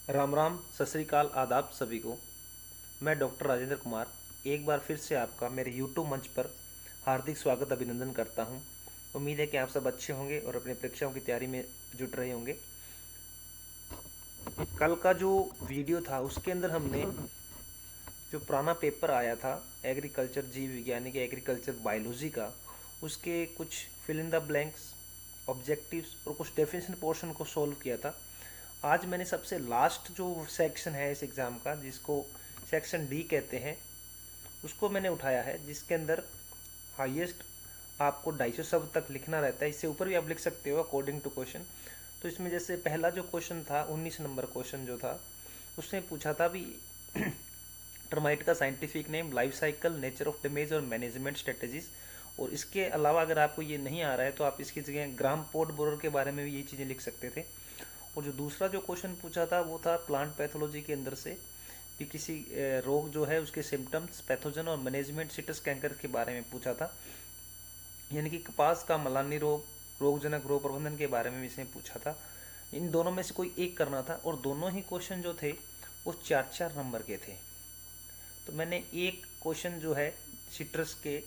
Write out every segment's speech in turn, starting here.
राम राम, सत श्री अकाल, आदाब सभी को। मैं डॉक्टर राजेंद्र कुमार एक बार फिर से आपका मेरे यूट्यूब मंच पर हार्दिक स्वागत अभिनंदन करता हूं। उम्मीद है कि आप सब अच्छे होंगे और अपनी परीक्षाओं की तैयारी में जुट रहे होंगे। कल का जो वीडियो था उसके अंदर हमने जो पुराना पेपर आया था एग्रीकल्चर जीव विज्ञानी के एग्रीकल्चर बायोलॉजी का, उसके कुछ fill in the blanks, objectives और कुछ डेफिनेशन पोर्शन को सॉल्व किया था। आज मैंने सबसे लास्ट जो सेक्शन है इस एग्ज़ाम का, जिसको सेक्शन डी कहते हैं, उसको मैंने उठाया है, जिसके अंदर हाईएस्ट आपको 250 शब्द तक लिखना रहता है। इससे ऊपर भी आप लिख सकते हो अकॉर्डिंग टू क्वेश्चन। तो इसमें जैसे पहला जो क्वेश्चन था 19 नंबर क्वेश्चन जो था, उसने पूछा था भी टर्माइट का scientific name, life cycle, nature of damage और मैनेजमेंट स्ट्रेटेजीज। और इसके अलावा अगर आपको ये नहीं आ रहा है तो आप इसकी जगह ग्राम पोर्ट बोरर के बारे में भी ये चीज़ें लिख सकते थे। और जो दूसरा जो क्वेश्चन पूछा था वो था प्लांट पैथोलॉजी के अंदर से कि किसी रोग जो है उसके सिम्टम्स, पैथोजन और मैनेजमेंट, सिट्रस कैंकर के बारे में पूछा था। यानी कि कपास का मलानी रोग, रोगजनक रोग प्रबंधन के बारे में भी इसने पूछा था। इन दोनों में से कोई एक करना था और दोनों ही क्वेश्चन जो थे वो 4-4 नंबर के थे। तो मैंने एक क्वेश्चन जो है सिट्रस के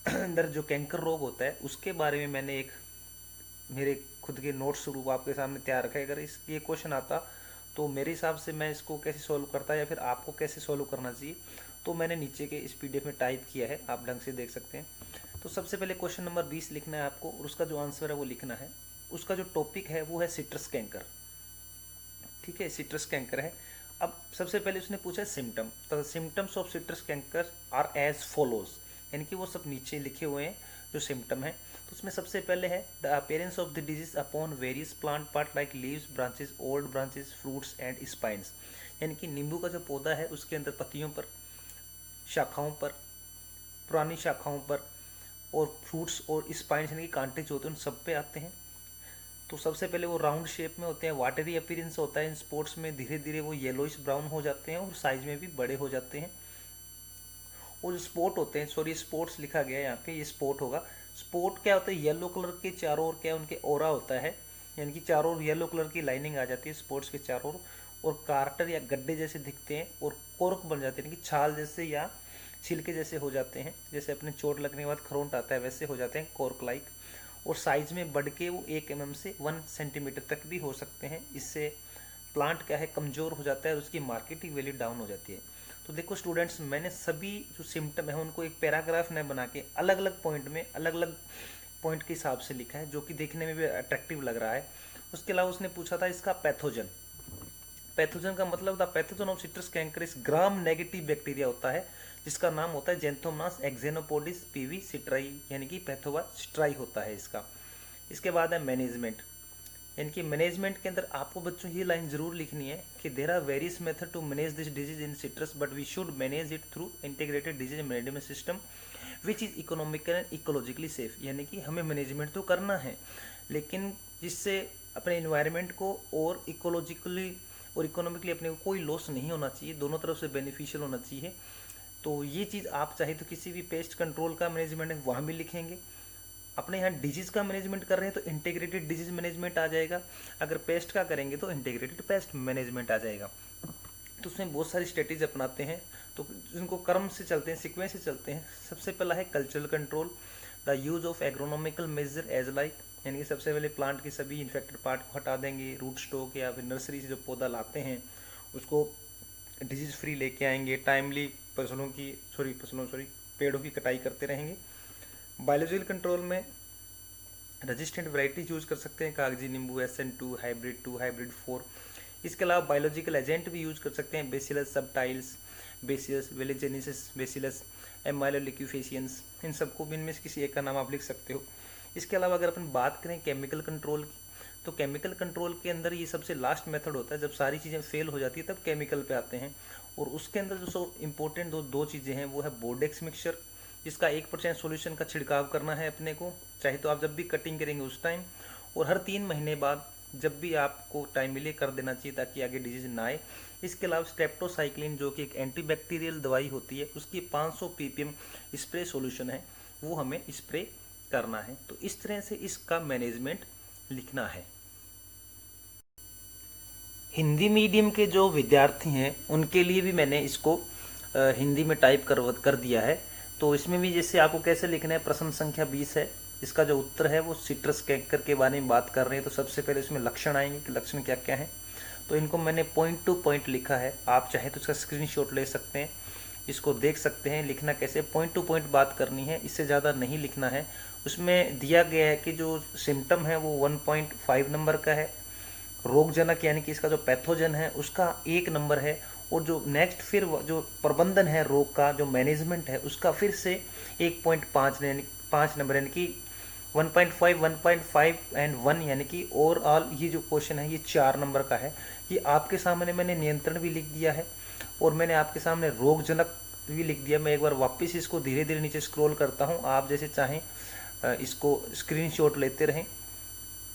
अंदर जो कैंकर रोग होता है उसके बारे में मैंने एक मेरे खुद के नोट्स रूप आपके सामने तैयार रखा है। अगर इस ये क्वेश्चन आता तो मेरे हिसाब से मैं इसको कैसे सॉल्व करता या फिर आपको कैसे सॉल्व करना चाहिए, तो मैंने नीचे के इस पीडीएफ में टाइप किया है, आप ढंग से देख सकते हैं। तो सबसे पहले क्वेश्चन नंबर 20 लिखना है आपको और उसका जो आंसर है वो लिखना है। उसका जो टॉपिक है वो है सिट्रस कैंकर। ठीक है, सिट्रस कैंकर है। अब सबसे पहले उसने पूछा सिम्टम, तो symptoms of citrus canker are as follows, यानी कि वो सब नीचे लिखे हुए हैं जो सिम्टम है। तो उसमें सबसे पहले है the appearance of the disease upon various plant part like leaves, branches, old branches, fruits and spines. यानी कि नींबू का जो पौधा है उसके अंदर पत्तियों पर, शाखाओं पर, पुरानी शाखाओं पर, और फ्रूट्स और स्पाइन्स यानी कि कांटे जो होते हैं उन सब पे आते हैं। तो सबसे पहले वो राउंड शेप में होते हैं, वाटरी अपीयरेंस होता है इन स्पोर्ट्स में, धीरे धीरे वो येलोइश ब्राउन हो जाते हैं और साइज में भी बड़े हो जाते हैं। और जो स्पॉट होते हैं, सॉरी स्पोर्ट्स लिखा गया है यहाँ पे, ये स्पॉट होगा। स्पॉट क्या होता है, येलो कलर के चारों ओर क्या उनके ओरा होता है, यानी कि चारों ओर येलो कलर की लाइनिंग आ जाती है स्पोर्ट्स के चारों ओर, और कार्टर या गड्ढे जैसे दिखते हैं और कोर्क बन जाते हैं, यानी कि छाल जैसे या छिलके जैसे हो जाते हैं। जैसे अपने चोट लगने के बाद खरोंट आता है वैसे हो जाते हैं, कोर्क लाइक। और साइज में बढ़ के वो 1 mm से 1 सेंटीमीटर तक भी हो सकते हैं। इससे प्लांट क्या है, कमज़ोर हो जाता है और उसकी मार्केटिंग वैल्यू डाउन हो जाती है। तो देखो स्टूडेंट्स, मैंने सभी जो सिम्टम है उनको एक पैराग्राफ में बना के अलग अलग पॉइंट में, अलग अलग पॉइंट के हिसाब से लिखा है, जो कि देखने में भी अट्रैक्टिव लग रहा है। उसके अलावा उसने पूछा था इसका पैथोजन। पैथोजन का मतलब था pathogen of citrus canker gram negative bacteria होता है, जिसका नाम होता है जेंथोमनास एक्जेनोपोडिस पीवी सिट्राई, यानी कि पैथोवा सिट्राई होता है इसका। इसके बाद है मैनेजमेंट। यानी कि मैनेजमेंट के अंदर आपको बच्चों ये लाइन जरूर लिखनी है कि there are various method to manage this disease in citrus but we should manage it through integrated disease management system which is economical and ecologically safe. यानी कि हमें मैनेजमेंट तो करना है, लेकिन जिससे अपने इन्वायरमेंट को और इकोलॉजिकली और इकोनॉमिकली अपने को कोई लॉस नहीं होना चाहिए, दोनों तरफ से बेनिफिशियल होना चाहिए। तो ये चीज़ आप चाहे तो किसी भी पेस्ट कंट्रोल का मैनेजमेंट है वहाँ भी लिखेंगे। अपने यहाँ डिजीज का मैनेजमेंट कर रहे हैं तो इंटीग्रेटेड डिजीज मैनेजमेंट आ जाएगा, अगर पेस्ट का करेंगे तो इंटीग्रेटेड पेस्ट मैनेजमेंट आ जाएगा। तो उसमें बहुत सारी स्ट्रेटेजी अपनाते हैं, तो जिनको क्रम से चलते हैं, सीक्वेंस से चलते हैं। सबसे पहला है cultural control, the use of agronomical measure as like, यानी कि सबसे पहले प्लांट के सभी इन्फेक्टेड पार्ट को हटा देंगे, रूट स्टॉक या फिर नर्सरी से जो पौधा लाते हैं उसको डिजीज फ्री लेके आएंगे, टाइमली पेड़ों की कटाई करते रहेंगे। बायोलॉजिकल कंट्रोल में रजिस्टेंट वैरायटी यूज कर सकते हैं, कागजी नींबू, SN2, हाइब्रिड 2, हाइब्रिड 4। इसके अलावा बायोलॉजिकल एजेंट भी यूज कर सकते हैं, बेसिलस सबटाइल्स, बेसिलस वेलेजेनिसिस, बेसिलस एमाइलोलिक्यूफेशियंस, इन सबको भी इनमें से किसी एक का नाम आप लिख सकते हो। इसके अलावा अगर अपन बात करें केमिकल कंट्रोल की, तो केमिकल कंट्रोल के अंदर ये सबसे लास्ट मेथड होता है, जब सारी चीज़ें फेल हो जाती है तब केमिकल पे आते हैं। और उसके अंदर जो सो इम्पोर्टेंट दो चीज़ें हैं वो है बोर्डेक्स मिक्सचर, जिसका 1% सोल्यूशन का छिड़काव करना है अपने को, चाहे तो आप जब भी कटिंग करेंगे उस टाइम, और हर 3 महीने बाद जब भी आपको टाइम मिले कर देना चाहिए ताकि आगे डिजीज ना आए। इसके अलावा स्ट्रेप्टोसाइक्लिन जो कि एक एंटीबैक्टीरियल दवाई होती है, उसकी 500 ppm स्प्रे सॉल्यूशन है, वो हमें स्प्रे करना है। तो इस तरह से इसका मैनेजमेंट लिखना है। हिंदी मीडियम के जो विद्यार्थी हैं उनके लिए भी मैंने इसको हिंदी में टाइप कर दिया है। तो इसमें भी जैसे आपको कैसे लिखना है, प्रश्न संख्या 20 है, इसका जो उत्तर है वो सिट्रस कैंकर के बारे में बात कर रहे हैं। तो सबसे पहले इसमें लक्षण आएंगे कि लक्षण क्या क्या है। तो इनको मैंने पॉइंट टू पॉइंट लिखा है, आप चाहे तो इसका स्क्रीनशॉट ले सकते हैं, इसको देख सकते हैं। लिखना कैसे, पॉइंट टू पॉइंट बात करनी है, इससे ज़्यादा नहीं लिखना है। उसमें दिया गया है कि जो सिम्टम है वो 1.5 नंबर का है, रोगजनक यानी कि इसका जो पैथोजन है उसका 1 नंबर है, और जो नेक्स्ट फिर जो प्रबंधन है रोग का, जो मैनेजमेंट है उसका फिर से 1.5 यानी 5 नंबर, यानी कि 1.5, 1.5 एंड 1, यानी कि ओवरऑल ये जो क्वेश्चन है ये 4 नंबर का है। ये आपके सामने मैंने नियंत्रण भी लिख दिया है और मैंने आपके सामने रोगजनक भी लिख दिया। मैं एक बार वापस इसको धीरे धीरे नीचे स्क्रॉल करता हूँ, आप जैसे चाहें इसको स्क्रीनशॉट लेते रहें।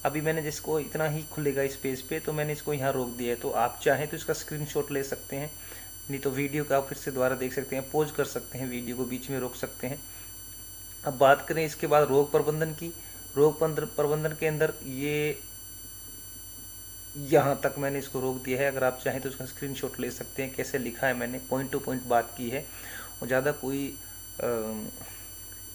अभी मैंने जिसको इतना ही खुलेगा इस पेज पे, तो मैंने इसको यहाँ रोक दिया है। तो आप चाहें तो इसका स्क्रीनशॉट ले सकते हैं, नहीं तो वीडियो का फिर से दोबारा देख सकते हैं, पॉज कर सकते हैं, वीडियो को बीच में रोक सकते हैं। अब बात करें इसके बाद रोग प्रबंधन की। रोग प्रबंधन के अंदर ये यहाँ तक मैंने इसको रोक दिया है, अगर आप चाहें तो इसका स्क्रीनशॉट ले सकते हैं। कैसे लिखा है मैंने, पॉइंट टू पॉइंट बात की है और ज़्यादा कोई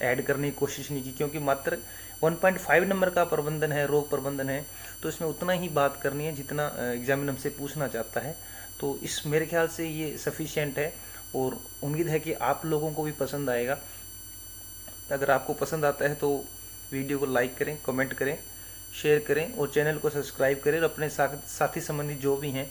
ऐड करने की कोशिश नहीं की, क्योंकि मात्र 1.5 नंबर का प्रबंधन है, रोग प्रबंधन है, तो इसमें उतना ही बात करनी है जितना एग्जामिनर हमसे पूछना चाहता है। तो इस मेरे ख्याल से ये सफिशिएंट है और उम्मीद है कि आप लोगों को भी पसंद आएगा। अगर आपको पसंद आता है तो वीडियो को लाइक करें, कमेंट करें, शेयर करें और चैनल को सब्सक्राइब करें। और अपने साथी संबंधी जो भी हैं,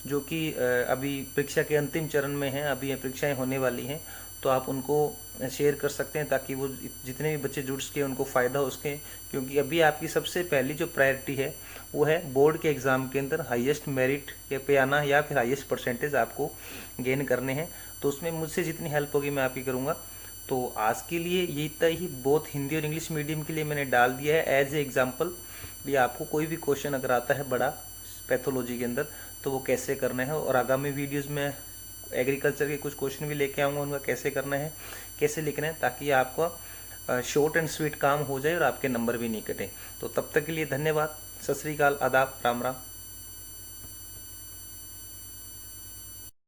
जो कि अभी परीक्षा के अंतिम चरण में हैं, अभी परीक्षाएं होने वाली हैं, तो आप उनको शेयर कर सकते हैं ताकि वो जितने भी बच्चे जुड़ सके उनको फ़ायदा हो उसके। क्योंकि अभी आपकी सबसे पहली जो प्रायोरिटी है वो है बोर्ड के एग्ज़ाम के अंदर हाईएस्ट मेरिट पे आना या फिर हाईएस्ट परसेंटेज आपको गेन करने हैं। तो उसमें मुझसे जितनी हेल्प होगी मैं आपकी करूँगा। तो आज के लिए ये इतना ही बहुत हिंदी और इंग्लिश मीडियम के लिए मैंने डाल दिया है एज ए एग्जाम्पल। भी आपको कोई भी क्वेश्चन अगर आता है बड़ा पैथोलॉजी के अंदर तो वो कैसे करना है, और आगामी वीडियोस में एग्रीकल्चर के कुछ क्वेश्चन भी लेके आऊँगा, उनका कैसे करना है, कैसे लिखना है, ताकि आपका शॉर्ट एंड स्वीट काम हो जाए और आपके नंबर भी नहीं कटे। तो तब तक के लिए धन्यवाद। सत श्री अकाल, आदाब, राम राम।